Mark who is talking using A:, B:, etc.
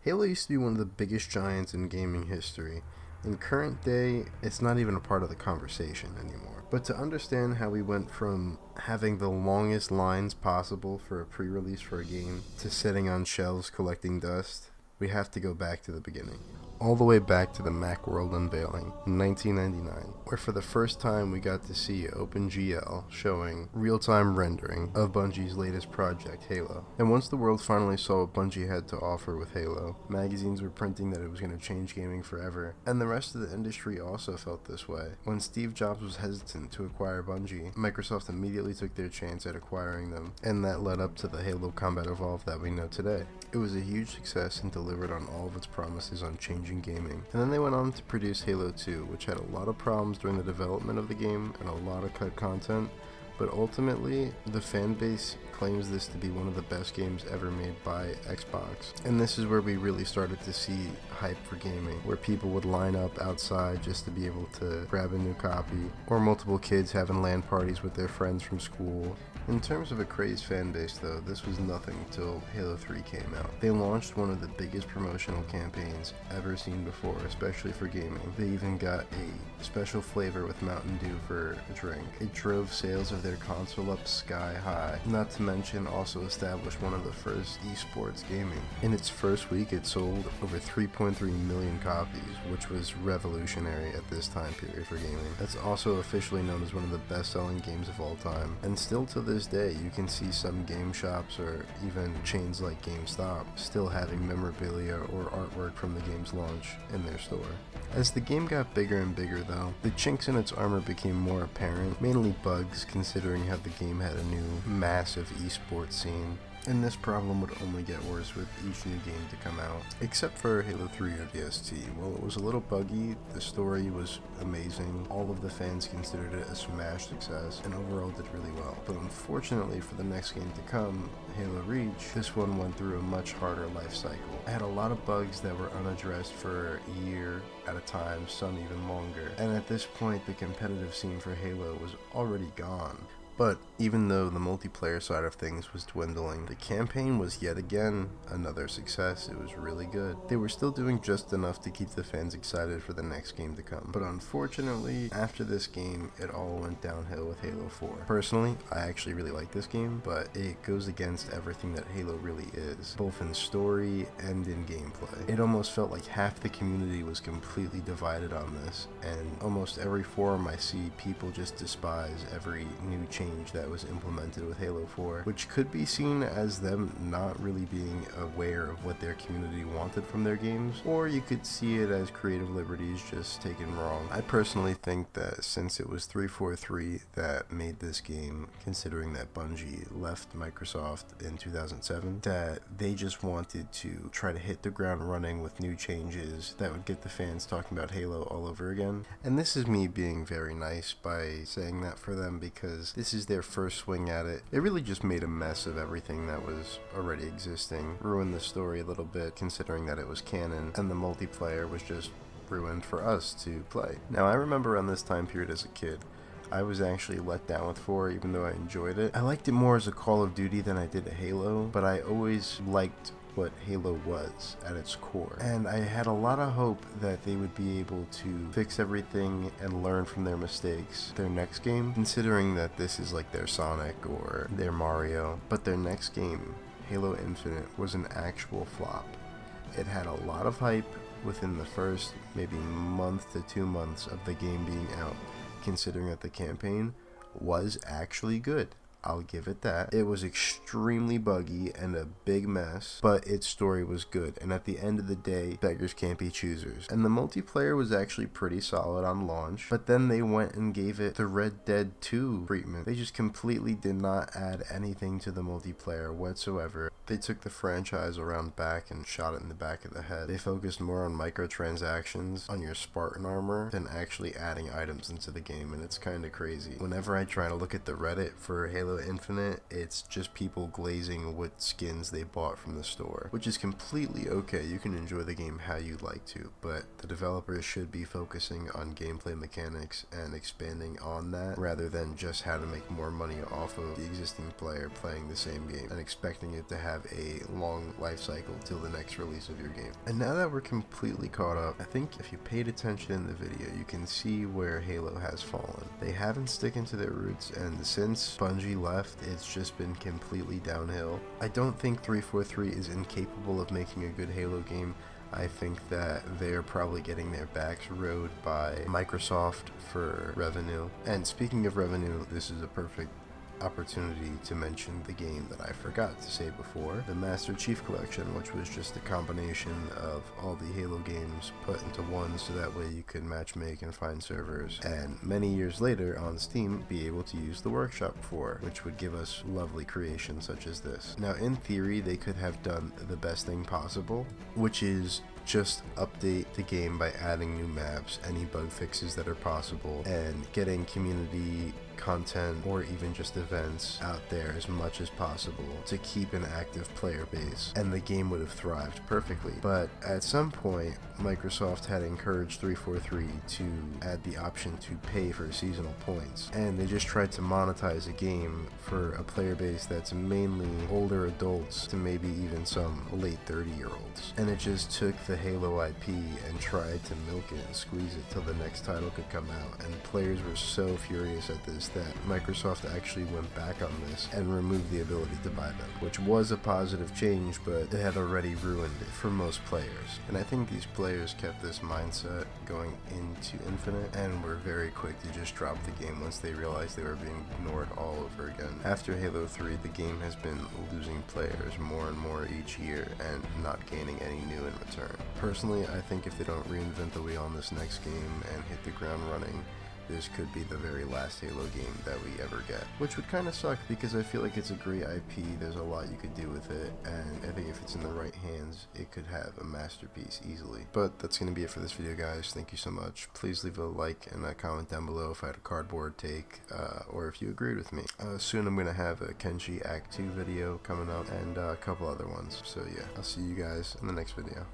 A: Halo used to be one of the biggest giants in gaming history. In current day, it's not even a part of the conversation anymore. But to understand how we went from having the longest lines possible for a pre-release for a game to sitting on shelves collecting dust, we have to go back to the beginning. All the way back to the Macworld unveiling in 1999, where for the first time we got to see OpenGL showing real-time rendering of Bungie's latest project, Halo. And once the world finally saw what Bungie had to offer with Halo, magazines were printing that it was going to change gaming forever, and the rest of the industry also felt this way. When Steve Jobs was hesitant to acquire Bungie, Microsoft immediately took their chance at acquiring them, and that led up to the Halo Combat Evolved that we know today. It was a huge success and delivered on all of its promises on changing gaming. And then they went on to produce Halo 2, which had a lot of problems during the development of the game and a lot of cut content, but ultimately, the fan base claims this to be one of the best games ever made by Xbox. And this is where we really started to see hype for gaming, where people would line up outside just to be able to grab a new copy, or multiple kids having LAN parties with their friends from school. In terms of a crazed fan base though, this was nothing until Halo 3 came out. They launched one of the biggest promotional campaigns ever seen before, especially for gaming. They even got a special flavor with Mountain Dew for a drink. It drove sales of their console up sky high, not to mention also established one of the first esports gaming. In its first week it sold over 3.3 million copies, which was revolutionary at this time period for gaming. That's also officially known as one of the best-selling games of all time, and still to this day you can see some game shops or even chains like GameStop still having memorabilia or artwork from the game's launch in their store. As the game got bigger and bigger though, the chinks in its armor became more apparent, mainly bugs considering how the game had a new massive esports scene. And this problem would only get worse with each new game to come out. Except for Halo 3 ODST. While it was a little buggy, the story was amazing, all of the fans considered it a smash success, and overall did really well. But unfortunately for the next game to come, Halo Reach, this one went through a much harder life cycle. It had a lot of bugs that were unaddressed for a year at a time, some even longer. And at this point, the competitive scene for Halo was already gone. But even though the multiplayer side of things was dwindling, the campaign was yet again another success. It was really good. They were still doing just enough to keep the fans excited for the next game to come. But unfortunately, after this game, it all went downhill with Halo 4. Personally, I actually really like this game, but it goes against everything that Halo really is, both in story and in gameplay. It almost felt like half the community was completely divided on this, and almost every forum I see, people just despise every new change that was implemented with Halo 4, which could be seen as them not really being aware of what their community wanted from their games, or you could see it as creative liberties just taken wrong. I personally think that since it was 343 that made this game, considering that Bungie left Microsoft in 2007, that they just wanted to try to hit the ground running with new changes that would get the fans talking about Halo all over again. And this is me being very nice by saying that for them, because this is their first swing at it. It really just made a mess of everything that was already existing, ruined the story a little bit considering that it was canon, and the multiplayer was just ruined for us to play. Now I remember around this time period as a kid, I was actually let down with 4 even though I enjoyed it. I liked it more as a Call of Duty than I did a Halo, but I always liked what Halo was at its core. And I had a lot of hope that they would be able to fix everything and learn from their mistakes their next game, considering that this is like their Sonic or their Mario. But their next game, Halo Infinite, was an actual flop. It had a lot of hype within the first maybe month to 2 months of the game being out, considering that the campaign was actually good. I'll give it that. It was extremely buggy and a big mess, but its story was good, and at the end of the day, beggars can't be choosers. And the multiplayer was actually pretty solid on launch, but then they went and gave it the Red Dead 2 treatment. They just completely did not add anything to the multiplayer whatsoever. They took the franchise around back and shot it in the back of the head. They focused more on microtransactions on your Spartan armor than actually adding items into the game, and it's kinda crazy. Whenever I try to look at the Reddit for Halo Halo Infinite, it's just people glazing what skins they bought from the store, which is completely okay. You can enjoy the game how you'd like to, but the developers should be focusing on gameplay mechanics and expanding on that rather than just how to make more money off of the existing player playing the same game and expecting it to have a long life cycle till the next release of your game. And now that we're completely caught up, I think if you paid attention in the video, you can see where Halo has fallen. They haven't sticking to their roots, and since Bungie left, it's just been completely downhill. I don't think 343 is incapable of making a good Halo game. I think that they're probably getting their backs rode by Microsoft for revenue. And speaking of revenue, this is a perfect opportunity to mention the game that I forgot to say before, the Master Chief Collection, which was just a combination of all the Halo games put into one so that way you could matchmake and find servers, and many years later on Steam be able to use the workshop for, which would give us lovely creations such as this. Now in theory they could have done the best thing possible, which is just update the game by adding new maps, any bug fixes that are possible, and getting community content or even just events out there as much as possible to keep an active player base, and the game would have thrived perfectly. But at some point Microsoft had encouraged 343 to add the option to pay for seasonal points, and they just tried to monetize a game for a player base that's mainly older adults to maybe even some late 30-year-olds, and it just took the Halo IP and tried to milk it and squeeze it till the next title could come out, and players were so furious at this that Microsoft actually went back on this and removed the ability to buy them, which was a positive change, but it had already ruined it for most players. And I think these players kept this mindset going into Infinite and were very quick to just drop the game once they realized they were being ignored all over again. After Halo 3, the game has been losing players more and more each year and not gaining any new in return. Personally, I think if they don't reinvent the wheel on this next game and hit the ground running, this could be the very last Halo game that we ever get, which would kind of suck because I feel like it's a great IP, there's a lot you could do with it, and I think if it's in the right hands, it could have a masterpiece easily. But that's going to be it for this video, guys. Thank you so much. Please leave a like and a comment down below if I had a cardboard take, or if you agreed with me. Soon I'm going to have a Kenshi Act 2 video coming up, and a couple other ones. So yeah, I'll see you guys in the next video.